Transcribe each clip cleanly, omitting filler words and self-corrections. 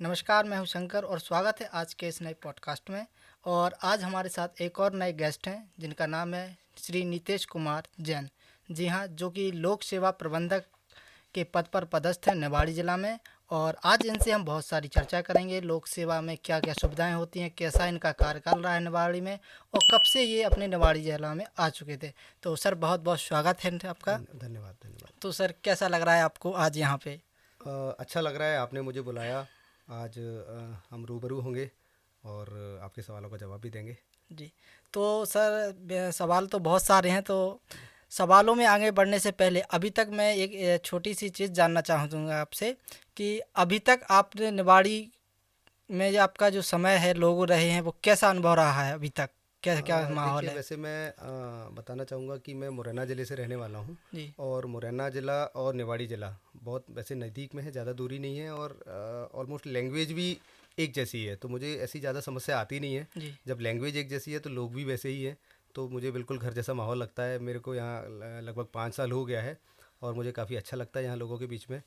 नमस्कार, मैं हूं शंकर और स्वागत है आज के इस नए पॉडकास्ट में। और आज हमारे साथ एक और नए गेस्ट हैं जिनका नाम है श्री नीतेश कुमार जैन। जी हाँ, जो कि लोक सेवा प्रबंधक के पद पर पदस्थ हैं निवाड़ी ज़िला में। और आज इनसे हम बहुत सारी चर्चा करेंगे, लोक सेवा में क्या क्या सुविधाएं होती हैं, कैसा इनका कार्यकाल रहा है निवाड़ी में, और कब से ये अपने निवाड़ी ज़िला में आ चुके थे। तो सर, बहुत बहुत स्वागत है आपका। धन्यवाद धन्यवाद। तो सर, कैसा लग रहा है आपको आज यहाँ पे? अच्छा लग रहा है, आपने मुझे बुलाया। आज हम रूबरू होंगे और आपके सवालों का जवाब भी देंगे। जी। तो सर, सवाल तो बहुत सारे हैं। तो सवालों में आगे बढ़ने से पहले अभी तक मैं एक छोटी सी चीज़ जानना चाहूँगा आपसे कि अभी तक आपने निवाड़ी में जो आपका जो समय है, लोग रहे हैं, वो कैसा अनुभव रहा है अभी तक? क्या क्या माहौल देखिए, है? वैसे मैं बताना चाहूँगा कि मैं मुरैना ज़िले से रहने वाला हूँ। जी। और मुरैना ज़िला और निवाड़ी ज़िला बहुत वैसे नज़दीक में है, ज़्यादा दूरी नहीं है, और ऑलमोस्ट लैंग्वेज भी एक जैसी है, तो मुझे ऐसी ज़्यादा समस्या आती नहीं है। जी। जब लैंग्वेज एक जैसी है तो लोग भी वैसे ही हैं, तो मुझे बिल्कुल घर जैसा माहौल लगता है। मेरे को यहाँ लगभग 5 साल हो गया है और मुझे काफ़ी अच्छा लगता है, यहाँ लोगों के बीच में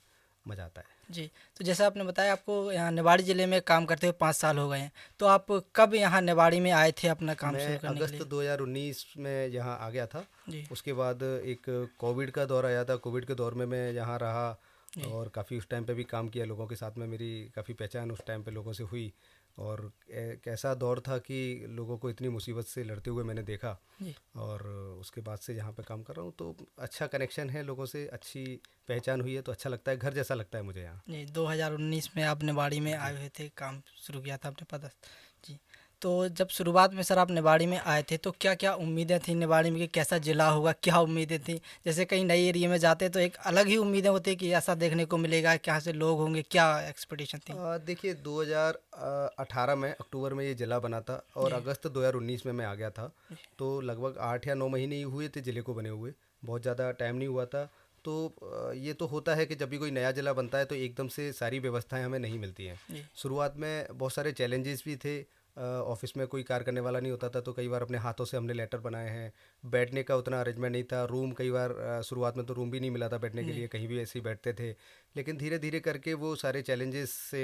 मज़ा आता है। जी। तो जैसा आपने बताया आपको यहाँ निवाड़ी ज़िले में काम करते हुए 5 साल हो गए हैं, तो आप कब यहाँ निवाड़ी में आए थे अपना काम शुरू मैं करने के अगस्त लिए? 2019 में यहाँ आ गया था। जी। उसके बाद एक कोविड का दौर आया था, कोविड के दौर में मैं यहाँ रहा जी। और काफ़ी उस टाइम पे भी काम किया लोगों के साथ में। मेरी काफ़ी पहचान उस टाइम पे लोगों से हुई, और एक ऐसा दौर था कि लोगों को इतनी मुसीबत से लड़ते हुए मैंने देखा। जी। और उसके बाद से यहाँ पे काम कर रहा हूँ, तो अच्छा कनेक्शन है लोगों से, अच्छी पहचान हुई है, तो अच्छा लगता है, घर जैसा लगता है मुझे यहाँ। जी, 2019 में आप निवाड़ी में जी। आए हुए थे, काम शुरू किया था आपने पदस्थ। जी। तो जब शुरुआत में सर आप निवाड़ी में आए थे तो क्या क्या उम्मीदें थी निवाड़ी में कि कैसा ज़िला होगा, क्या उम्मीदें थी? जैसे कहीं नई एरिया में जाते तो एक अलग ही उम्मीदें होती कि ऐसा देखने को मिलेगा, क्या से लोग होंगे, क्या एक्सपेक्टेशन थी? देखिए, 2018 में अक्टूबर में ये ज़िला बना था और जी। अगस्त 2019 में मैं आ गया था। जी। तो लगभग 8 या 9 महीने ही हुए थे ज़िले को बने हुए, बहुत ज़्यादा टाइम नहीं हुआ था। तो ये तो होता है कि जब भी कोई नया ज़िला बनता है तो एकदम से सारी व्यवस्थाएं हमें नहीं मिलती हैं। जी। शुरुआत में बहुत सारे चैलेंजेस भी थे। ऑफिस में कोई कार्य करने वाला नहीं होता था, तो कई बार अपने हाथों से हमने लेटर बनाए हैं। बैठने का उतना अरेंजमेंट नहीं था, रूम कई बार शुरुआत में तो रूम भी नहीं मिला था बैठने के जी। लिए, कहीं भी ऐसे ही बैठते थे। लेकिन धीरे धीरे करके वो सारे चैलेंजेस से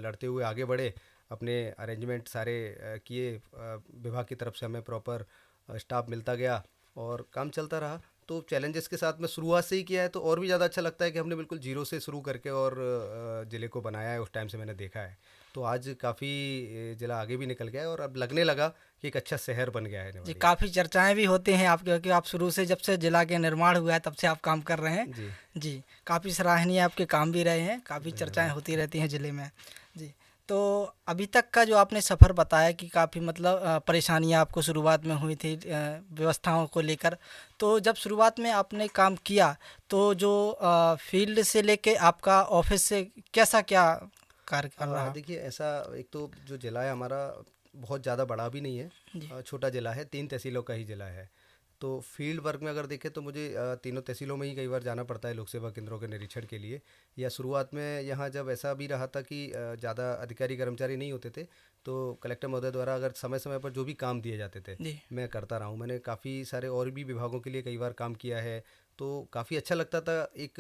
लड़ते हुए आगे बढ़े, अपने अरेंजमेंट सारे किए। विभाग की तरफ से हमें प्रॉपर स्टाफ मिलता गया और काम चलता रहा। तो चैलेंजेस के साथ में शुरुआत से ही किया है, तो और भी ज़्यादा अच्छा लगता है कि हमने बिल्कुल जीरो से शुरू करके और ज़िले को बनाया है। उस टाइम से मैंने देखा है, तो आज काफ़ी ज़िला आगे भी निकल गया है और अब लगने लगा कि एक अच्छा शहर बन गया है जी, निवाड़ी। काफ़ी चर्चाएँ भी होती हैं आपके कि आप शुरू से जब से जिला के निर्माण हुआ है तब से आप काम कर रहे हैं। जी। जी, काफ़ी सराहनीय आपके काम भी रहे हैं, काफ़ी चर्चाएँ धन्यवाद। होती रहती हैं ज़िले में। जी। तो अभी तक का जो आपने सफ़र बताया कि काफ़ी मतलब परेशानियाँ आपको शुरुआत में हुई थी व्यवस्थाओं को लेकर। तो जब शुरुआत में आपने काम किया तो जो फ़ील्ड से लेके आपका ऑफ़िस से कैसा क्या कार्यकाल रहा? देखिए, ऐसा एक तो जो ज़िला है हमारा बहुत ज़्यादा बड़ा भी नहीं है। जी। छोटा ज़िला है, 3 तहसीलों का ही ज़िला है। तो फील्ड वर्क में अगर देखें तो मुझे तीनों तहसीलों में ही कई बार जाना पड़ता है लोक सेवा केंद्रों के निरीक्षण के लिए। या शुरुआत में यहाँ जब ऐसा भी रहा था कि ज़्यादा अधिकारी कर्मचारी नहीं होते थे, तो कलेक्टर महोदय द्वारा अगर समय समय पर जो भी काम दिए जाते थे जी। मैं करता रहा हूँ। मैंने काफ़ी सारे और भी विभागों के लिए कई बार काम किया है, तो काफ़ी अच्छा लगता था। एक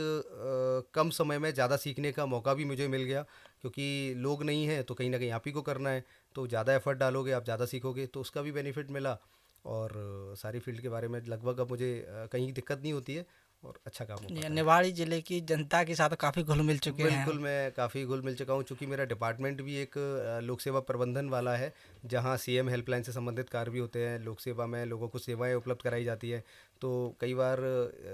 कम समय में ज़्यादा सीखने का मौका भी मुझे मिल गया, क्योंकि लोग नहीं हैं तो कहीं ना कहीं आप ही को करना है। तो ज़्यादा एफर्ट डालोगे, आप ज़्यादा सीखोगे, तो उसका भी बेनिफिट मिला। और सारी फील्ड के बारे में लगभग अब मुझे कहीं दिक्कत नहीं होती है और अच्छा काम हो जी, पाता है। निवाड़ी ज़िले की जनता के साथ काफ़ी घुल मिल चुके हैं बिल्कुल, हम। मैं काफ़ी घुल मिल चुका हूँ, चूँकि मेरा डिपार्टमेंट भी एक लोक सेवा प्रबंधन वाला है, जहाँ सीएम हेल्पलाइन से संबंधित कार्य भी होते हैं। लोक सेवा में लोगों को सेवाएं उपलब्ध कराई जाती है, तो कई बार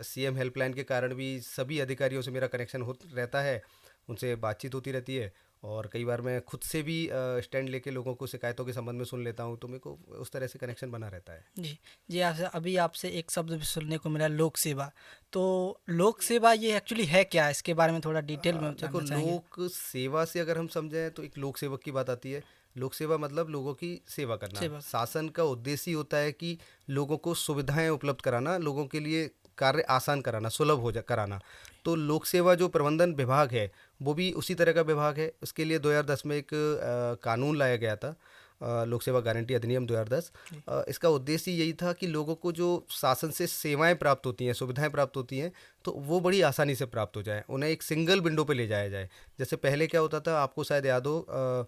सीएम हेल्पलाइन के कारण भी सभी अधिकारियों से मेरा कनेक्शन हो रहता है, उनसे बातचीत होती रहती है। और कई बार मैं खुद से भी स्टैंड लेके लोगों को शिकायतों के संबंध में सुन लेता हूँ, तो मेरे को उस तरह से कनेक्शन बना रहता है। जी। जी, आपसे अभी आपसे एक शब्द भी सुनने को मिला, लोक सेवा। तो लोक सेवा ये एक्चुअली है क्या? इसके बारे में थोड़ा डिटेल में देखो, जानना चाहेंगे। लोक सेवा से अगर हम समझें तो एक लोक सेवक की बात आती है। लोक सेवा मतलब लोगों की सेवा करना। सेवा। शासन का उद्देश्य ही होता है कि लोगों को सुविधाएं उपलब्ध कराना, लोगों के लिए कार्य आसान कराना, सुलभ हो जा कराना। तो लोक सेवा जो प्रबंधन विभाग है वो भी उसी तरह का विभाग है। उसके लिए 2010 में एक कानून लाया गया था, लोक सेवा गारंटी अधिनियम 2010। इसका उद्देश्य यही था कि लोगों को जो शासन से सेवाएं प्राप्त होती हैं, सुविधाएं प्राप्त होती हैं, तो वो बड़ी आसानी से प्राप्त हो जाए, उन्हें एक सिंगल विंडो पे ले जाया जाए। जैसे पहले क्या होता था, आपको शायद याद हो,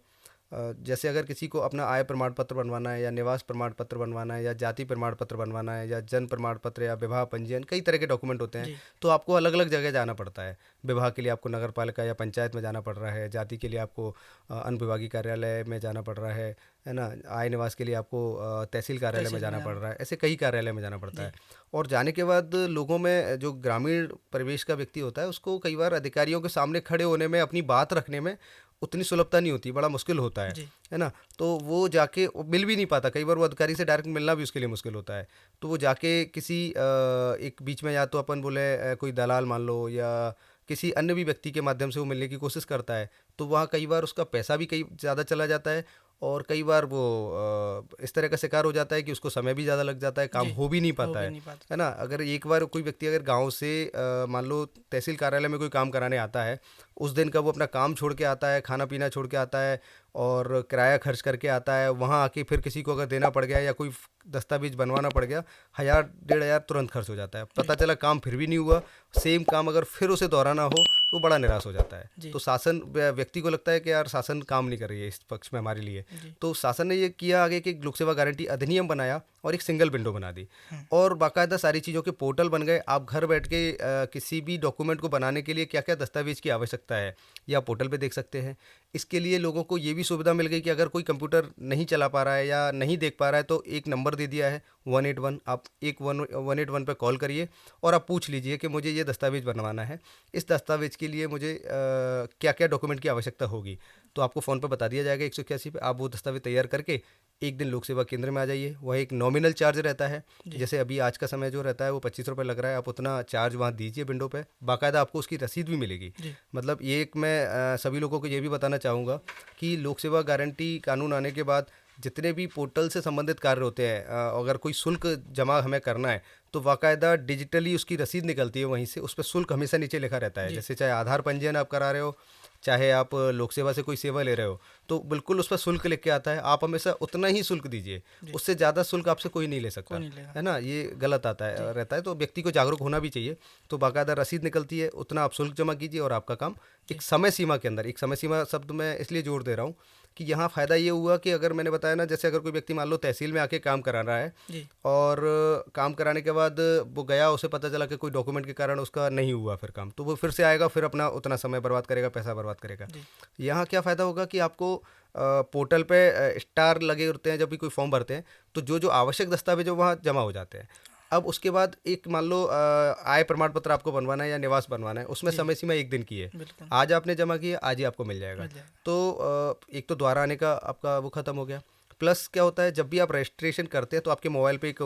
जैसे अगर किसी को अपना आय प्रमाण पत्र बनवाना है या निवास प्रमाण पत्र बनवाना है या जाति प्रमाण पत्र बनवाना है या जन्म प्रमाण पत्र या विवाह पंजीयन, कई तरह के डॉक्यूमेंट होते हैं, जी। तो आपको अलग अलग जगह जाना पड़ता है। विवाह के लिए आपको नगर पालिका या पंचायत में जाना पड़ रहा है, जाति के लिए आपको अनुविभागीय कार्यालय में जाना पड़ रहा है ना, आय निवास के लिए आपको तहसील कार्यालय में तहसील में जाना पड़ जाना रहा है, ऐसे कई कार्यालय में जाना पड़ता जी। है। और जाने के बाद लोगों में जो ग्रामीण परिवेश का व्यक्ति होता है, उसको कई बार अधिकारियों के सामने खड़े होने में, अपनी बात रखने में उतनी सुलभता नहीं होती, बड़ा मुश्किल होता जी। है ना। तो वो जाके वो मिल भी नहीं पाता, कई बार वो अधिकारी से डायरेक्ट मिलना भी उसके लिए मुश्किल होता है। तो वो जाके किसी एक बीच में, या तो अपन बोले कोई दलाल मान लो या किसी अन्य भी व्यक्ति के माध्यम से वो मिलने की कोशिश करता है, तो वहाँ कई बार उसका पैसा भी कई ज़्यादा चला जाता है और कई बार वो इस तरह का शिकार हो जाता है कि उसको समय भी ज़्यादा लग जाता है, काम जी। हो भी नहीं हो पाता भी नहीं पाता। है ना। अगर एक बार कोई व्यक्ति अगर गांव से मान लो तहसील कार्यालय में कोई काम कराने आता है, उस दिन का वो अपना काम छोड़ के आता है, खाना पीना छोड़ के आता है और किराया खर्च करके आता है, वहाँ आके फिर किसी को अगर देना पड़ गया या कोई दस्तावेज बनवाना पड़ गया, 1000 1500 तुरंत खर्च हो जाता है। पता चला काम फिर भी नहीं हुआ, सेम काम अगर फिर उसे दोहराना हो तो बड़ा निराश हो जाता है। जी। तो शासन व्यक्ति को लगता है कि यार शासन काम नहीं कर रही है इस पक्ष में हमारे लिए। जी। तो शासन ने ये किया आगे कि लोक सेवा गारंटी अधिनियम बनाया और एक सिंगल विंडो बना दी और बाकायदा सारी चीज़ों के पोर्टल बन गए। आप घर बैठ के किसी भी डॉक्यूमेंट को बनाने के लिए क्या क्या दस्तावेज की आवश्यकता है, ये आप पोर्टल पे देख सकते हैं। इसके लिए लोगों को ये भी सुविधा मिल गई कि अगर कोई कंप्यूटर नहीं चला पा रहा है या नहीं देख पा रहा है, तो एक नंबर दे दिया है 181, आप एक 181 पे कॉल करिए और आप पूछ लीजिए कि मुझे ये दस्तावेज बनवाना है, इस दस्तावेज के लिए मुझे क्या क्या डॉक्यूमेंट की आवश्यकता होगी। तो आपको फ़ोन पे बता दिया जाएगा 181 पे। आप वो दस्तावेज तैयार करके एक दिन लोक सेवा केंद्र में आ जाइए। वह एक नॉमिनल चार्ज रहता है, जी। जैसे अभी आज का समय जो रहता है वो 25 रुपये लग रहा है, आप उतना चार्ज वहाँ दीजिए विंडो पे, बाकायदा आपको उसकी रसीद भी मिलेगी। जी। मतलब ये एक मैं सभी लोगों को ये भी बताना चाहूँगा कि लोक सेवा गारंटी कानून आने के बाद जितने भी पोर्टल से संबंधित कार्य होते हैं, अगर कोई शुल्क जमा हमें करना है तो बाकायदा डिजिटली उसकी रसीद निकलती है वहीं से, उस पर शुल्क हमेशा नीचे लिखा रहता है। जी। जैसे चाहे आधार पंजीयन आप करा रहे हो, चाहे आप लोक सेवा से कोई सेवा ले रहे हो, तो बिल्कुल उस पर शुल्क लिख के आता है, आप हमेशा उतना ही शुल्क दीजिए, जी। उससे ज़्यादा शुल्क आपसे कोई नहीं ले सकता, कोई नहीं लेगा। है ना। ये गलत आता है जी। रहता है, तो व्यक्ति को जागरूक होना भी चाहिए। तो बाकायदा रसीद निकलती है, उतना आप शुल्क जमा कीजिए और आपका काम एक समय सीमा के अंदर, एक समय सीमा शब्द मैं इसलिए जोड़ दे रहा हूँ कि यहाँ फ़ायदा ये हुआ कि अगर मैंने बताया ना, जैसे अगर कोई व्यक्ति मान लो तहसील में आके काम करा रहा है जी। और काम कराने के बाद वो गया, उसे पता चला कि कोई डॉक्यूमेंट के कारण उसका नहीं हुआ फिर काम, तो वो फिर से आएगा, फिर अपना उतना समय बर्बाद करेगा, पैसा बर्बाद करेगा। जी। यहाँ क्या फ़ायदा होगा कि आपको पोर्टल पे स्टार लगे होते हैं जब भी कोई फॉर्म भरते हैं, तो जो जो आवश्यक दस्तावेज है वहाँ जमा हो जाते हैं। अब उसके बाद एक मान लो आय प्रमाण पत्र आपको बनवाना है या निवास बनवाना है, उसमें जी। समय सीमा एक दिन की है। बिल्कुल। आज आपने जमा किया, आज ही आपको मिल जाएगा। मिल जाएगा। तो एक तो द्वारा आने का आपका वो ख़त्म हो गया। प्लस क्या होता है, जब भी आप रजिस्ट्रेशन करते हैं तो आपके मोबाइल पे एक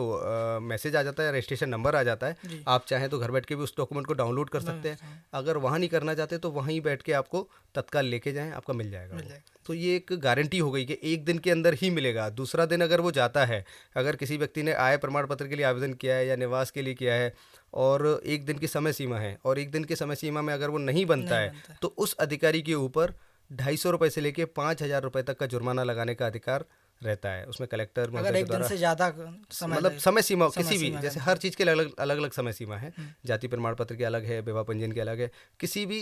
मैसेज आ जाता है, रजिस्ट्रेशन नंबर आ जाता है। जी। आप चाहें तो घर बैठ के भी उस डॉक्यूमेंट को डाउनलोड कर सकते हैं। अगर वहाँ नहीं करना चाहते तो वहीं बैठ के आपको तत्काल लेके जाएं, आपका मिल जाएगा मिल वो। जाएगा। तो ये एक गारंटी हो गई कि एक दिन के अंदर ही मिलेगा। दूसरा दिन अगर वो जाता है, अगर किसी व्यक्ति ने आय प्रमाण पत्र के लिए आवेदन किया है या निवास के लिए किया है और एक दिन की समय सीमा है और एक दिन की समय सीमा में अगर वो नहीं बनता नहीं है, बनता है। तो उस अधिकारी के ऊपर 250 रुपये से लेके 5000 रुपये तक का जुर्माना लगाने का अधिकार रहता है। उसमें कलेक्टर अगर महोदय के एक दिन द्वारा से ज़्यादा समय मतलब लगे, समय सीमा समय किसी भी, सीमा के जैसे अंदर। हर चीज़ के अलग अलग समय सीमा है। जाति प्रमाण पत्र की अलग है, विवाह पंजीयन की अलग है। किसी भी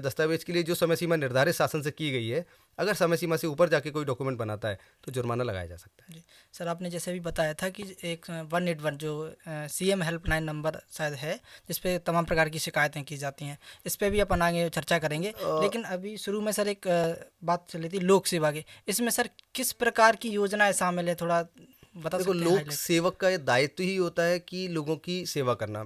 दस्तावेज के लिए जो समय सीमा निर्धारित शासन से की गई है, अगर समय सीमा से ऊपर जाके कोई डॉक्यूमेंट बनाता है तो जुर्माना लगाया जा सकता है। जी। सर, आपने जैसे भी बताया था कि एक 181 जो सीएम हेल्पलाइन नंबर शायद है, जिस पे तमाम प्रकार की शिकायतें की जाती हैं, इस पे भी अपन आगे चर्चा करेंगे। लेकिन अभी शुरू में सर एक बात चली थी लोक सेवा की, इसमें सर किस प्रकार की योजनाएं शामिल है, थोड़ा बता देखो, सकते हैं लोक हाईलाइट? सेवक का ये दायित्व ही होता है कि लोगों की सेवा करना।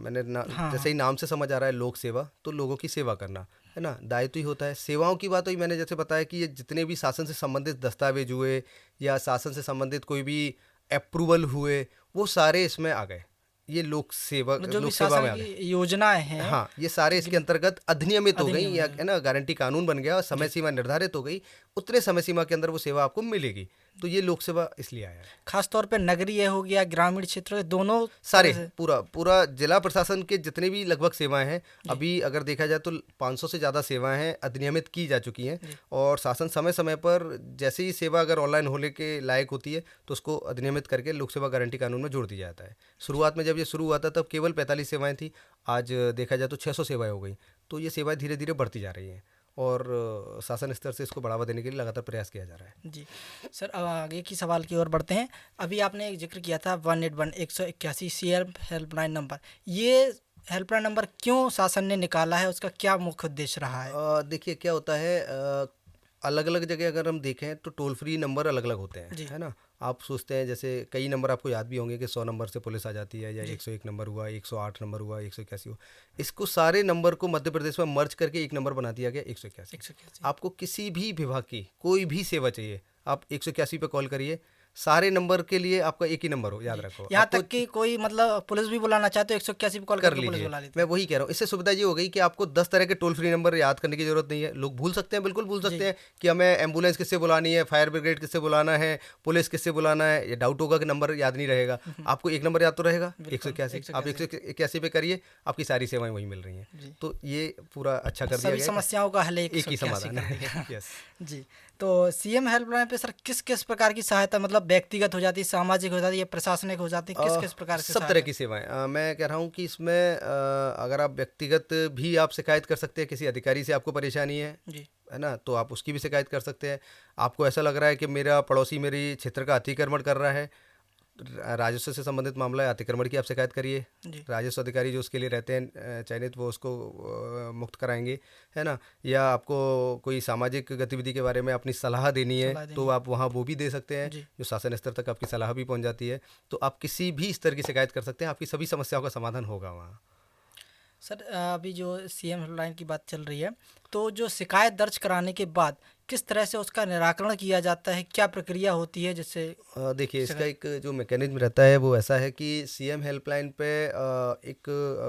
हाँ। जैसे ही नाम से समझ आ रहा है लोक सेवा, तो लोगों की सेवा करना है ना, दायित्व ही होता है। सेवाओं की बात हुई, मैंने जैसे बताया कि ये जितने भी शासन से संबंधित दस्तावेज हुए या शासन से संबंधित कोई भी अप्रूवल हुए, वो सारे इसमें आ गए। ये लोक सेवा, मतलब जो भी लोक सेवा में शासन आ गए। की योजनाएं हैं हाँ, ये सारे इसके अंतर्गत अधिनियमित हो गई, अधिनियम या है। है ना, गारंटी कानून बन गया और समय जी। सीमा निर्धारित हो गई। उतने समय सीमा के अंदर वो सेवा आपको मिलेगी। तो ये लोक सेवा इसलिए आया है। खास तौर पे नगरीय हो गया, ग्रामीण क्षेत्र के दोनों सारे तरह से। पूरा पूरा जिला प्रशासन के जितने भी लगभग सेवाएं हैं, जी। अभी अगर देखा जाए तो 500 से ज़्यादा सेवाएं हैं अधिनियमित की जा चुकी हैं। जी। और शासन समय समय पर जैसे ही सेवा अगर ऑनलाइन होने के लायक होती है तो उसको अधिनियमित करके लोक सेवा गारंटी कानून में जोड़ दिया जाता है। शुरुआत में जब ये शुरू हुआ था तब केवल 45 सेवाएं थी। आज देखा जाए तो 600 सेवाएं हो गई। तो ये सेवाएं धीरे धीरे बढ़ती जा रही हैं और शासन स्तर से इसको बढ़ावा देने के लिए लगातार प्रयास किया जा रहा है। जी सर, अब आगे की सवाल की ओर बढ़ते हैं। अभी आपने एक जिक्र किया था 181 181 सीएम हेल्पलाइन नंबर। ये हेल्पलाइन नंबर क्यों शासन ने निकाला है, उसका क्या मुख्य उद्देश्य रहा है? देखिए क्या होता है, अलग अलग जगह अगर हम देखें तो टोल फ्री नंबर अलग अलग होते हैं, जी। है ना। आप सोचते हैं जैसे कई नंबर आपको याद भी होंगे कि 100 नंबर से पुलिस आ जाती है, या जी। 101 नंबर हुआ, 108 नंबर हुआ, 181 हुआ। इसको सारे नंबर को मध्य प्रदेश में मर्ज करके एक नंबर बना दिया गया, 181। 181। आपको किसी भी विभाग की कोई भी सेवा चाहिए, आप 181 पे कॉल करिए। सारे नंबर के लिए आपका एक ही नंबर हो, याद रखो। यहाँ आपको तक कि कोई मतलब पुलिस भी बुलाना चाहते हो 181 पे कॉल कर करके पुलिस लीजिए। बुला लेते मैं वही कह रहा हूँ, इससे सुविधा ये हो गई कि आपको 10 तरह के टोल फ्री नंबर याद करने की जरूरत नहीं है। लोग भूल सकते हैं, बिल्कुल भूल जी। सकते हैं कि हमें एम्बुलेंस किससे बुलानी है, फायर ब्रिगेड किससे बुलाना है, पुलिस किससे बुलाना है। ये डाउट होगा कि नंबर याद नहीं रहेगा। आपको एक नंबर याद तो रहेगा, बिल्कुल, 181। आप 181 181 पे करिए, आपकी सारी सेवाएं वहीं मिल रही हैं। जी। तो ये पूरा अच्छा कर दिया सभी गया है। समस्याओं का हल एक ही 181 समाधान कर है। दिया। यस। जी। तो सीएम हेल्पलाइन पे सर किस किस प्रकार की सहायता, मतलब व्यक्तिगत हो जाती है, सामाजिक हो जाती है, प्रशासनिक हो जाती है, किस किस प्रकार से सब तरह सहायता? की सेवाएं, मैं कह रहा हूँ कि इसमें अगर आप व्यक्तिगत भी आप शिकायत कर सकते हैं, किसी अधिकारी से आपको परेशानी जी। है ना, तो आप उसकी भी शिकायत कर सकते हैं। आपको ऐसा लग रहा है कि मेरा पड़ोसी मेरी क्षेत्र का अतिक्रमण कर रहा है, राजस्व से संबंधित मामला है, अतिक्रमण की आप शिकायत करिए। जी। राजस्व अधिकारी जो उसके लिए रहते हैं चयनित, वो उसको मुक्त कराएंगे, है ना। या आपको कोई सामाजिक गतिविधि के बारे में अपनी सलाह देनी है सलाह देनी तो है। आप वहाँ वो भी दे सकते हैं, जी। जो शासन स्तर तक आपकी सलाह भी पहुँच जाती है। तो आप किसी भी स्तर की शिकायत कर सकते हैं, आपकी सभी समस्याओं का समाधान होगा वहाँ। सर अभी जो सीएम हेल्पलाइन की बात चल रही है, तो जो शिकायत दर्ज कराने के बाद किस तरह से उसका निराकरण किया जाता है, क्या प्रक्रिया होती है जिससे? देखिए इसका शिकायत- एक जो मैकेनिज्म रहता है वो ऐसा है कि सीएम हेल्पलाइन पे एक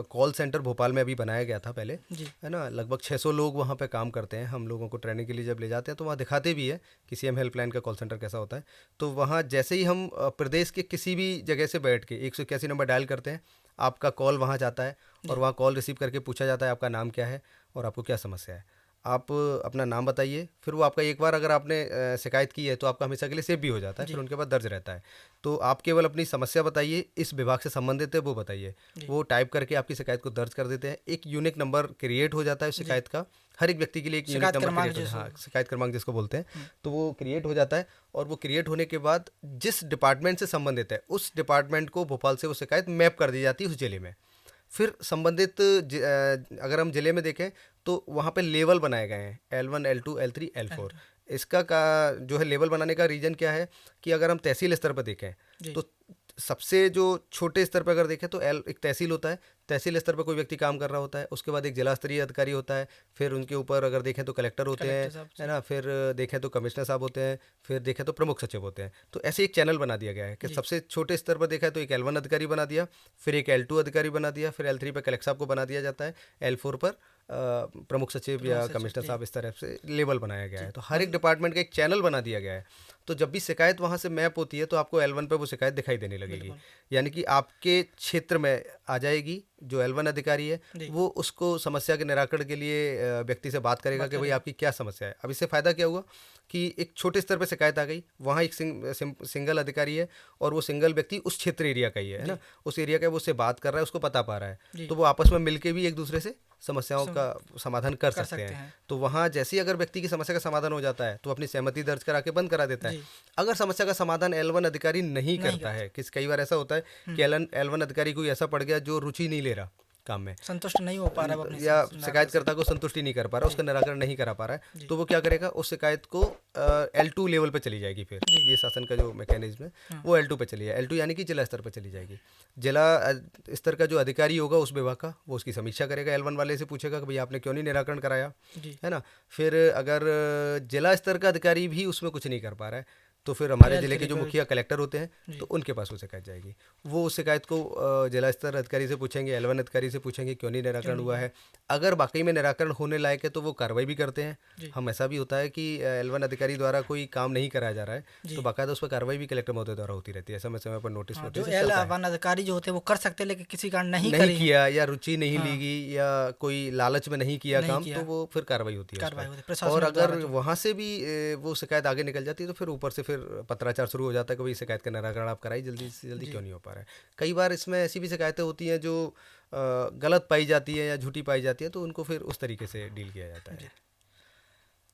कॉल सेंटर भोपाल में अभी बनाया गया था पहले, जी। है ना। लगभग 600 लोग वहाँ पे काम करते हैं। हम लोगों को ट्रेनिंग के लिए जब ले जाते हैं तो वहाँ दिखाते भी है कि सीएम हेल्पलाइन का कॉल सेंटर कैसा होता है। तो वहाँ जैसे ही हम प्रदेश के किसी भी जगह से बैठ के 181 नंबर डायल करते हैं, आपका कॉल वहाँ जाता है और जी। वहाँ कॉल रिसीव करके पूछा जाता है आपका नाम क्या है और आपको क्या समस्या है। आप अपना नाम बताइए, फिर वो आपका एक बार अगर आपने शिकायत की है तो आपका हमेशा के लिए सेव भी हो जाता है, जी। फिर उनके बाद दर्ज रहता है। तो आप केवल अपनी समस्या बताइए, इस विभाग से संबंधित है वो बताइए, जी। वो टाइप करके आपकी शिकायत को दर्ज कर देते हैं। एक यूनिक नंबर क्रिएट हो जाता है उस जी। शिकायत का, हर एक व्यक्ति के लिए एक यूनिक शिकायत नंबर क्रमांक क्रिएट हो जिसको- हाँ, शिकायत क्रमांक जिसको बोलते हैं। तो वो क्रिएट हो जाता है और वो क्रिएट होने के बाद जिस डिपार्टमेंट से संबंधित है उस डिपार्टमेंट को भोपाल से वो शिकायत मैप कर दी जाती है उस जिले में। फिर संबंधित अगर हम जिले में देखें तो वहाँ पे लेवल बनाए गए हैं, L1 L2 L3 L4। इसका का जो है लेवल बनाने का रीज़न क्या है कि अगर हम तहसील स्तर पर देखें जी। तो सबसे जो छोटे स्तर पर अगर देखें तो एक तहसील होता है, तहसील स्तर पर कोई व्यक्ति काम कर रहा होता है, उसके बाद एक जिला स्तरीय अधिकारी होता है, फिर उनके ऊपर अगर देखें तो कलेक्टर होते हैं, साहब है ना, फिर देखें तो कमिश्नर साहब होते हैं, फिर देखें तो प्रमुख सचिव होते हैं। तो ऐसे एक चैनल बना दिया गया है कि जी। सबसे छोटे स्तर पर देखा है तो एक L1 अधिकारी बना दिया, फिर एक L2 अधिकारी बना दिया, फिर L3 पर कलेक्टर साहब को बना दिया जाता है, L4 पर प्रमुख सचिव या सचिव, कमिश्नर जी। साहब, इस तरह से लेवल बनाया गया जी। है। तो हर एक डिपार्टमेंट का एक चैनल बना दिया गया है। तो जब भी शिकायत वहाँ से मैप होती है तो आपको L1 पे वो शिकायत दिखाई देने लगेगी, बिल्कुल। यानी कि आपके क्षेत्र में आ जाएगी। जो L1 अधिकारी है जी। वो उसको समस्या के निराकरण के लिए व्यक्ति से बात करेगा कि भाई आपकी क्या समस्या है। अब इससे फ़ायदा क्या हुआ कि एक छोटे स्तर पर शिकायत आ गई, वहाँ एक सिंगल अधिकारी है और वो सिंगल व्यक्ति उस क्षेत्र एरिया का ही है ना, उस एरिया का, वो उससे बात कर रहा है, उसको पता पा रहा जी। है, तो वो आपस में मिलके भी एक दूसरे से समस्याओं का समाधान कर सकते हैं। तो वहाँ जैसे ही अगर व्यक्ति की समस्या का समाधान हो जाता है तो अपनी सहमति दर्ज करा के बंद करा देता है। जी। अगर समस्या का समाधान L1 अधिकारी नहीं करता है, कई बार ऐसा होता है कि L1 अधिकारी कोई ऐसा पड़ गया जो रुचि नहीं ले रहा काम में, संतुष्ट नहीं हो पा रहा है वो अपनी या समस्या से। शिकायतकर्ता को संतुष्टि नहीं कर पा रहा, उसका निराकरण नहीं करा पा रहा है, तो वो क्या करेगा, उस शिकायत को L2 लेवल पे चली जाएगी। फिर ये शासन का जो मैकेनिज्म है वो L2 पे चली जाए, L2 यानी कि जिला स्तर पे चली जाएगी। जिला स्तर का जो अधिकारी होगा उस विभाग का, वो उसकी समीक्षा करेगा, L1 वाले से पूछेगा कि भाई आपने क्यों नहीं निराकरण कराया, जी। है ना। फिर अगर जिला स्तर का अधिकारी भी उसमें कुछ नहीं कर पा रहा है तो फिर हमारे हेल्थ ज़िले के जो रिकॉर्ड। मुखिया कलेक्टर होते हैं जी। तो उनके पास वो शिकायत जाएगी। वो उस शिकायत को जिला स्तर अधिकारी से पूछेंगे, L1 अधिकारी से पूछेंगे क्यों नहीं क्यों निराकरण नहीं हुआ है? है। अगर वाकई में निराकरण होने लायक है तो वो कार्रवाई भी करते हैं। जी। हम ऐसा भी होता है कि L1 अधिकारी द्वारा कोई काम नहीं कराया जा रहा है तो जी। बाकायदा उस पर कार्रवाई भी कलेक्टर महोदय द्वारा होती रहती है। समय समय पर नोटिस हाँ, जो वोटिस चलता है। वन अधिकारी जो होते हैं वो कर सकते हैं, लेकिन किसी कारण नहीं नहीं करी है। किया या रुचि नहीं हाँ, लीगी या कोई लालच में नहीं किया नहीं काम तो किया, वो फिर कार्रवाई होती है उस कार्रवाई पर। होती है और प्रशासनिक अगर द्वारा जो। वहाँ से भी वो शिकायत आगे निकल जाती है तो फिर ऊपर से फिर पत्राचार शुरू हो जाता है कि भाई शिकायत का निराकरण आप कराइए, जल्दी से जल्दी जी। क्यों नहीं हो पा रहा है। कई बार इसमें ऐसी भी शिकायतें होती हैं जो गलत पाई जाती है या झूठी पाई जाती है तो उनको फिर उस तरीके से डील किया जाता जी। है।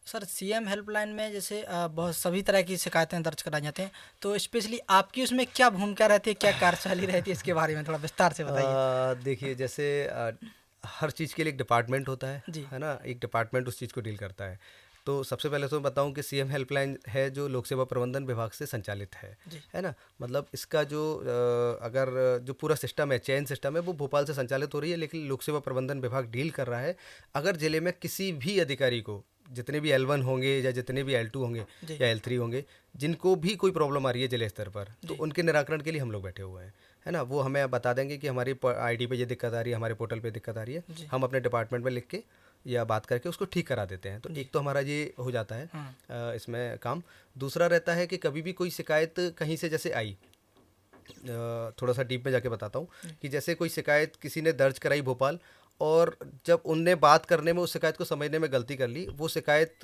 सर, सीएम हेल्पलाइन में जैसे बहुत सभी तरह की शिकायतें दर्ज कराई जाती हैं, तो स्पेशली आपकी उसमें क्या भूमिका रहती है, क्या कार्यशैली रहती है, इसके बारे में थोड़ा विस्तार से बताइए। देखिए जैसे हर चीज़ के लिए एक डिपार्टमेंट होता जी। है ना, एक डिपार्टमेंट उस चीज़ को डील करता है। तो सबसे पहले तो मैं बताऊं कि सीएम हेल्पलाइन है जो लोक सेवा प्रबंधन विभाग से संचालित जी। है ना। मतलब इसका जो अगर जो पूरा सिस्टम है, चयन सिस्टम है, वो भोपाल से संचालित हो रही है, लेकिन लोक सेवा प्रबंधन विभाग डील कर रहा है। अगर ज़िले में किसी भी अधिकारी को, जितने भी L1 होंगे या जितने भी L2 होंगे जी। या L3 होंगे, जिनको भी कोई प्रॉब्लम आ रही है जिले स्तर पर, तो जी। उनके निराकरण के लिए हम लोग बैठे हुए हैं, है ना। वो हमें बता देंगे कि हमारी आईडी पे ये दिक्कत आ रही है, हमारे पोर्टल पे दिक्कत आ रही है, जी। हम अपने डिपार्टमेंट में लिख के या बात करके उसको ठीक करा देते हैं। तो जी। एक तो हमारा ये हो जाता है हाँ। इसमें काम। दूसरा रहता है कि कभी भी कोई शिकायत कहीं से जैसे आई, थोड़ा सा डीप में जाके बताता हूँ कि जैसे कोई शिकायत किसी ने दर्ज कराई भोपाल, और जब उनने बात करने में उस शिकायत को समझने में गलती कर ली, वो शिकायत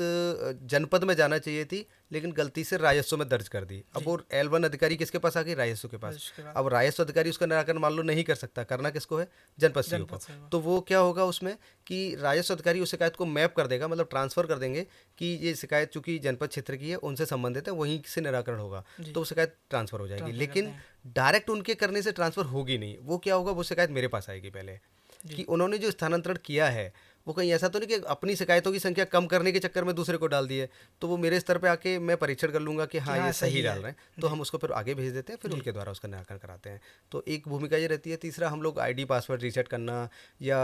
जनपद में जाना चाहिए थी लेकिन गलती से राजस्व में दर्ज कर दी। अब जी। वो L1 अधिकारी किसके पास आ गई? राजस्व के पास। उसके बाद अब राजस्व अधिकारी उसका निराकरण मान लो नहीं कर सकता, करना किसको है? जनपद सीओ जनपद को। से हुआ। तो वो क्या होगा उसमें कि राजस्व अधिकारी उस शिकायत को मैप कर देगा, मतलब ट्रांसफ़र कर देंगे कि ये शिकायत चूंकि जनपद क्षेत्र की है, उनसे संबंधित है, वहीं से निराकरण होगा, जी। तो वो शिकायत ट्रांसफ़र हो जाएगी। ट्रांसफर करते लेकिन हैं। डायरेक्ट उनके करने से ट्रांसफ़र होगी नहीं। वो क्या होगा, वो शिकायत मेरे पास आएगी पहले जी। कि उन्होंने जो स्थानांतरण किया है वो कहीं ऐसा तो नहीं कि अपनी शिकायतों की संख्या कम करने के चक्कर में दूसरे को डाल दिए। तो वो मेरे स्तर पे आके मैं परीक्षण कर लूँगा कि हाँ हाँ, ये सही सही है। डाल रहे हैं, तो जी। हम उसको फिर आगे भेज देते हैं, फिर जी। उनके द्वारा उसका निराकरण कराते हैं। तो एक भूमिका ये रहती है। तीसरा, हम लोग आईडी पासवर्ड रीसेट करना या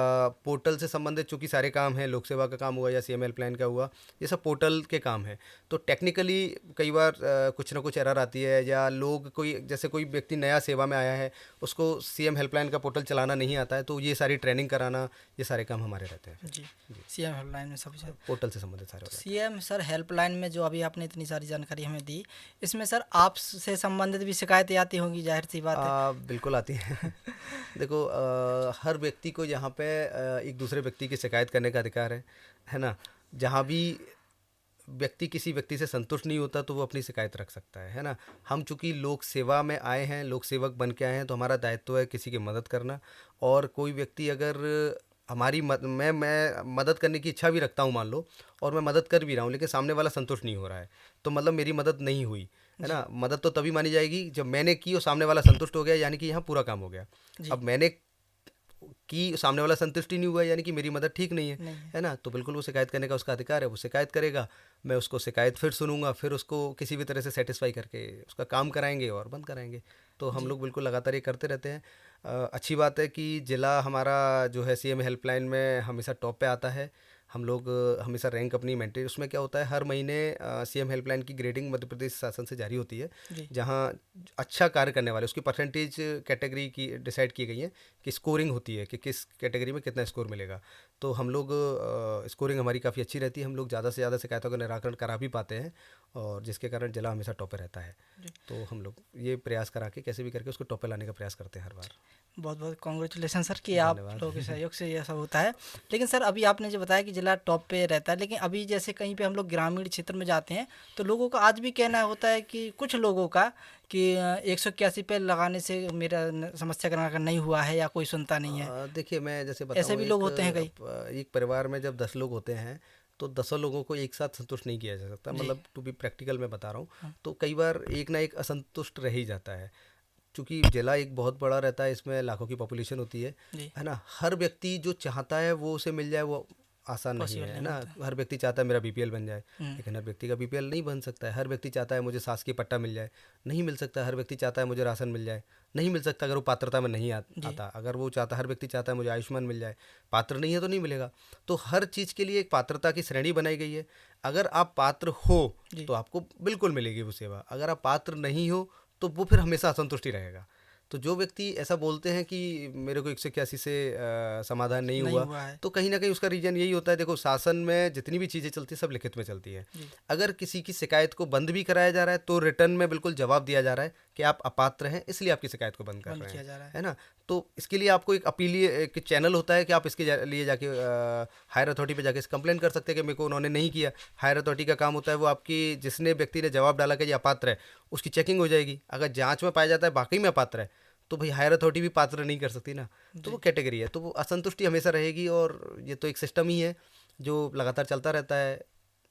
पोर्टल से संबंधित चूँकि सारे काम हैं, लोक सेवा का काम हुआ या सीएम हेल्पलाइन का हुआ, ये सब पोर्टल के काम है। तो टेक्निकली कई बार कुछ ना कुछ एरर आती है, या लोग कोई जैसे कोई व्यक्ति नया सेवा में आया है, उसको सीएम हेल्पलाइन का पोर्टल चलाना नहीं आता है, तो ये सारी ट्रेनिंग कराना, ये सारे काम हमारे रहते हैं। जी। सीएम हेल्पलाइन में सब चीज़। पोर्टल से संबंधित सारे हो जाते सीएम सर हेल्पलाइन में जो अभी आपने इतनी सारी जानकारी हमें दी, इसमें सर आपसे संबंधित भी शिकायतें आती होंगी, जाहिर सी बात है। बिल्कुल आती हैं। देखो हर व्यक्ति को यहाँ पे एक दूसरे व्यक्ति की शिकायत करने का अधिकार है ना। जहाँ भी व्यक्ति किसी व्यक्ति से संतुष्ट नहीं होता तो वो अपनी शिकायत रख सकता है ना। हम चूंकि लोक सेवा में आए हैं, लोक सेवक बन के आए हैं, तो हमारा दायित्व है किसी की मदद करना। और कोई व्यक्ति अगर हमारी मैं मदद करने की इच्छा भी रखता हूँ मान लो, और मैं मदद कर भी रहा हूँ, लेकिन सामने वाला संतुष्ट नहीं हो रहा है, तो मतलब मेरी मदद नहीं हुई, है ना। मदद तो तभी मानी जाएगी जब मैंने की और सामने वाला संतुष्ट हो गया, यानी कि यहाँ पूरा काम हो गया। जी। अब मैंने कि सामने वाला संतुष्ट ही नहीं हुआ, यानी कि मेरी मदद ठीक नहीं है, नहीं है। है ना। तो बिल्कुल वो शिकायत करने का उसका अधिकार है, वो शिकायत करेगा, मैं उसको शिकायत फिर सुनूंगा, फिर उसको किसी भी तरह से सेटिस्फाई करके उसका काम कराएंगे और बंद कराएंगे। तो हम जी। लोग बिल्कुल लगातार ये करते रहते हैं। अच्छी बात है कि ज़िला हमारा जो है सीएम हेल्पलाइन में हमेशा टॉप पे आता है। हम लोग हमेशा रैंक अपनी मेंटेन। उसमें क्या होता है, हर महीने सीएम हेल्पलाइन की ग्रेडिंग मध्य प्रदेश शासन से जारी होती है, जी। जहां अच्छा कार्य करने वाले उसकी परसेंटेज कैटेगरी की डिसाइड की गई है कि स्कोरिंग होती है कि किस कैटेगरी में कितना स्कोर मिलेगा। तो हम लोग स्कोरिंग हमारी काफ़ी अच्छी रहती है, हम लोग ज़्यादा से ज़्यादा शिकायतों का निराकरण करा भी पाते हैं, और जिसके कारण जिला हमेशा टॉप पे रहता है। तो हम लोग ये प्रयास करा के कैसे भी करके उसको टॉप पे लाने का प्रयास करते हैं हर बार। बहुत बहुत कॉन्ग्रेचुलेसन सर कि आप धन्यवाद। लोगों के सहयोग से यह सब होता है। लेकिन सर अभी आपने जो बताया कि जिला टॉप पे रहता है, लेकिन अभी जैसे कहीं पे हम लोग ग्रामीण क्षेत्र में जाते हैं तो लोगों का आज भी कहना होता है कि कुछ लोगों का कि 181 पे लगाने से मेरा समस्या का निराकरण नहीं हुआ है या कोई सुनता नहीं है। देखिए मैं जैसे ऐसे बताऊँ, भी लोग होते हैं कई। एक परिवार में जब 10 लोग होते हैं तो 10 लोगों को एक साथ संतुष्ट नहीं किया जा सकता। जी। मतलब टू बी प्रैक्टिकल मैं बता रहा हूँ, हाँ। तो कई बार एक ना एक असंतुष्ट रह ही जाता है। चूँकि जिला एक बहुत बड़ा रहता है, इसमें लाखों की पॉपुलेशन होती जी। है ना। हर व्यक्ति जो चाहता है वो उसे मिल जाए, वो आसान नहीं पॉसिबल है नहीं ना। होता। हर व्यक्ति चाहता है मेरा बीपीएल बन जाए, हम्म, लेकिन हर व्यक्ति का बीपीएल नहीं बन सकता है। हर व्यक्ति चाहता है मुझे शासकीय पट्टा मिल जाए, नहीं मिल सकता। हर व्यक्ति चाहता है मुझे राशन मिल जाए, नहीं मिल सकता अगर वो पात्रता में नहीं जी आता। अगर वो चाहता, हर व्यक्ति चाहता है मुझे आयुष्मान मिल जाए, पात्र नहीं है तो नहीं मिलेगा। तो हर चीज़ के लिए एक पात्रता की श्रेणी बनाई गई है। अगर आप पात्र हो जी तो आपको बिल्कुल मिलेगी वो सेवा, अगर आप पात्र नहीं हो तो वो फिर हमेशा असंतुष्टि रहेगा। तो जो व्यक्ति ऐसा बोलते हैं कि मेरे को 181 से समाधान नहीं नहीं हुआ, हुआ है। तो कहीं ना कहीं उसका रीजन यही होता है। देखो, शासन में जितनी भी चीज़ें चलती है सब लिखित में चलती है। जी अगर किसी की शिकायत को बंद भी कराया जा रहा है तो रिटर्न में बिल्कुल जवाब दिया जा रहा है कि आप अपात्र हैं, इसलिए आपकी शिकायत को बंद कर बंद रहे किया हैं, जा रहा है। है ना। तो इसके लिए आपको एक अपीलीय एक चैनल होता है कि आप इसके लिए जाके हायर अथॉरिटी पे जाके कंप्लेन कर सकते हैं कि मेरे को उन्होंने नहीं किया। हायर अथॉरिटी का काम होता है वो आपकी, जिसने व्यक्ति ने जवाब डाला कि ये अपात्र है, उसकी चेकिंग हो जाएगी। अगर जांच में पाया जाता है वाकई में अपात्र है, तो भाई हायर अथॉरिटी भी पात्र नहीं कर सकती ना। तो वो जी कैटेगरी है, तो वो असंतुष्टि हमेशा रहेगी, और ये तो एक सिस्टम ही है जो लगातार चलता रहता है।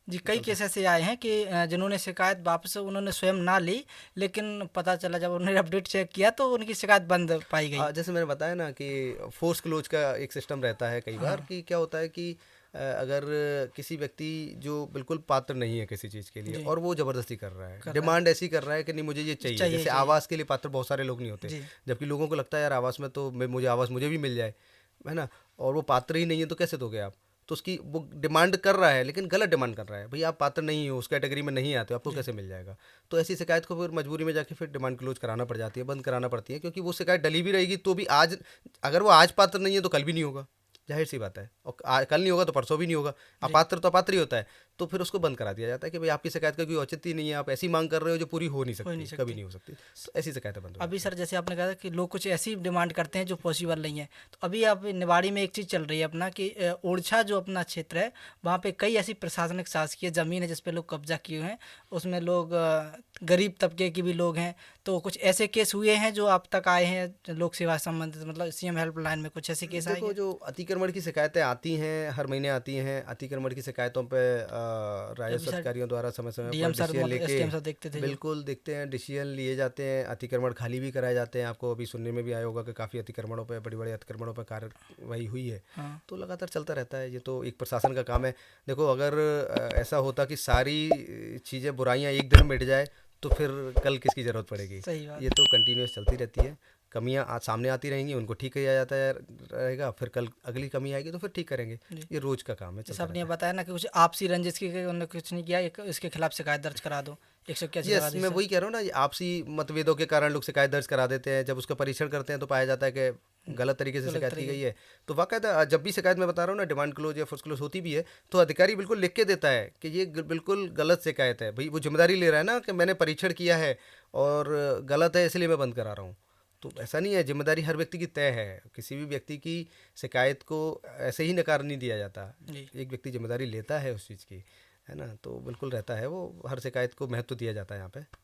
जी, कई चलता केस ऐसे आए हैं कि जिन्होंने शिकायत वापस उन्होंने स्वयं ना ली, लेकिन पता चला जब उन्होंने अपडेट चेक किया तो उनकी शिकायत बंद पाई गई। जैसे मैंने बताया ना कि फोर्स क्लोज का एक सिस्टम रहता है कई बार, हाँ कि क्या होता है कि अगर किसी व्यक्ति जो बिल्कुल पात्र नहीं है किसी चीज़ के लिए जी और वो ज़बरदस्ती कर रहा है, कर रहा है। डिमांड ऐसी कर रहा है कि नहीं मुझे ये चाहिए, चाहिए जैसे चाहिए। आवास के लिए पात्र बहुत सारे लोग नहीं होते, जी जबकि लोगों को लगता है यार आवास में तो मुझे आवास मुझे भी मिल जाए, है ना। और वो पात्र ही नहीं है तो कैसे दोगे आप। तो उसकी वो डिमांड कर रहा है, लेकिन गलत डिमांड कर रहा है। भाई आप पात्र नहीं हो, उस कैटेगरी में नहीं आते हो, आपको जी कैसे मिल जाएगा। तो ऐसी शिकायत को फिर मजबूरी में जाके फिर डिमांड क्लोज कराना पड़ जाती है, बंद कराना पड़ती है, क्योंकि वो शिकायत डली भी रहेगी तो भी आज, अगर वो आज पात्र नहीं है तो कल भी नहीं होगा, जाहिर सी बात है। और कल नहीं होगा तो परसों भी नहीं होगा। जी अपात्र तो अपात्र ही होता है। तो फिर उसको बंद करा दिया जाता है कि भाई आपकी शिकायत का कोई औचित्य ही नहीं है, आप ऐसी मांग कर रहे हो जो पूरी हो नहीं हो ही नहीं सकती, कभी सकती। नहीं हो सकती। तो ऐसी शिकायतें बंद हो अभी जाती हैं। सर जैसे आपने कहा कि लोग कुछ ऐसी डिमांड करते हैं जो पॉसिबल नहीं है, तो अभी आप निवाड़ी में एक चीज़ चल रही है अपना कि ओरछा जो अपना क्षेत्र है, वहाँ पे कई ऐसी प्रशासनिक शासकीय ज़मीन है जिस पे लोग कब्जा किए हुए हैं। उसमें लोग गरीब तबके के भी लोग हैं। तो कुछ ऐसे केस हुए हैं जो आप तक आए हैं लोक सेवा से संबंधित, मतलब सीएम हेल्पलाइन में कुछ ऐसे केस आए देखो, हैं? जो अतिक्रमण की शिकायतें आती हैं, हर महीने आती हैं। अतिक्रमण की शिकायतों पे अभी राजस्व सर अधिकारियों द्वारा समय समय पर डीएम सर डिसीजन मतलब लेके, एसडीएम सर देखते थे जो। बिल्कुल देखते हैं, डिसीजन लिए जाते हैं। अतिक्रमण खाली भी कराए जाते हैं। आपको अभी सुनने में भी आया होगा कि काफ़ी अतिक्रमणों पे, बड़ी बड़ी अतिक्रमणों पर कार्रवाई हुई है। हाँ तो लगातार चलता रहता है, ये तो एक प्रशासन का काम है। देखो, अगर ऐसा होता कि सारी चीज़ें, बुराइयां एक दिन में मिट जाए, तो फिर कल किसकी ज़रूरत पड़ेगी। सही बात। ये तो कंटिन्यूस चलती रहती है। कमियां आज सामने आती रहेंगी, उनको ठीक किया जाता है रहेगा, फिर कल अगली कमी आएगी तो फिर ठीक करेंगे। जी ये रोज का काम है, जैसे चलता आपने ये रहता है। बताया ना कि कुछ आपसी रंजिश की उन्होंने कुछ नहीं किया, इसके खिलाफ शिकायत दर्ज करा दो, 181 लगा यस, दी मैं सर। वही कह रहा हूँ ना, ये आपसी मतभेदों के कारण लोग शिकायत दर्ज करा देते हैं। जब उसका परीक्षण करते हैं तो पाया जाता है कि गलत तरीके से गलत शिकायत की तरीके गई है, तो बाकायदा जब भी शिकायत मैं बता रहा हूँ ना, डिमांड क्लोज या फोर्स क्लोज होती भी है, तो अधिकारी बिल्कुल लिख के देता है कि ये बिल्कुल गलत शिकायत है। भाई वो जिम्मेदारी ले रहा है ना कि मैंने परीक्षण किया है और गलत है, इसलिए मैं बंद करा रहा हूँ। तो ऐसा नहीं है, जिम्मेदारी हर व्यक्ति की तय है। किसी भी व्यक्ति की शिकायत को ऐसे ही नकार नहीं दिया जाता। जी एक व्यक्ति जिम्मेदारी लेता है उस चीज़ की, है ना। तो बिल्कुल रहता है वो, हर शिकायत को महत्व दिया जाता है यहाँ पे।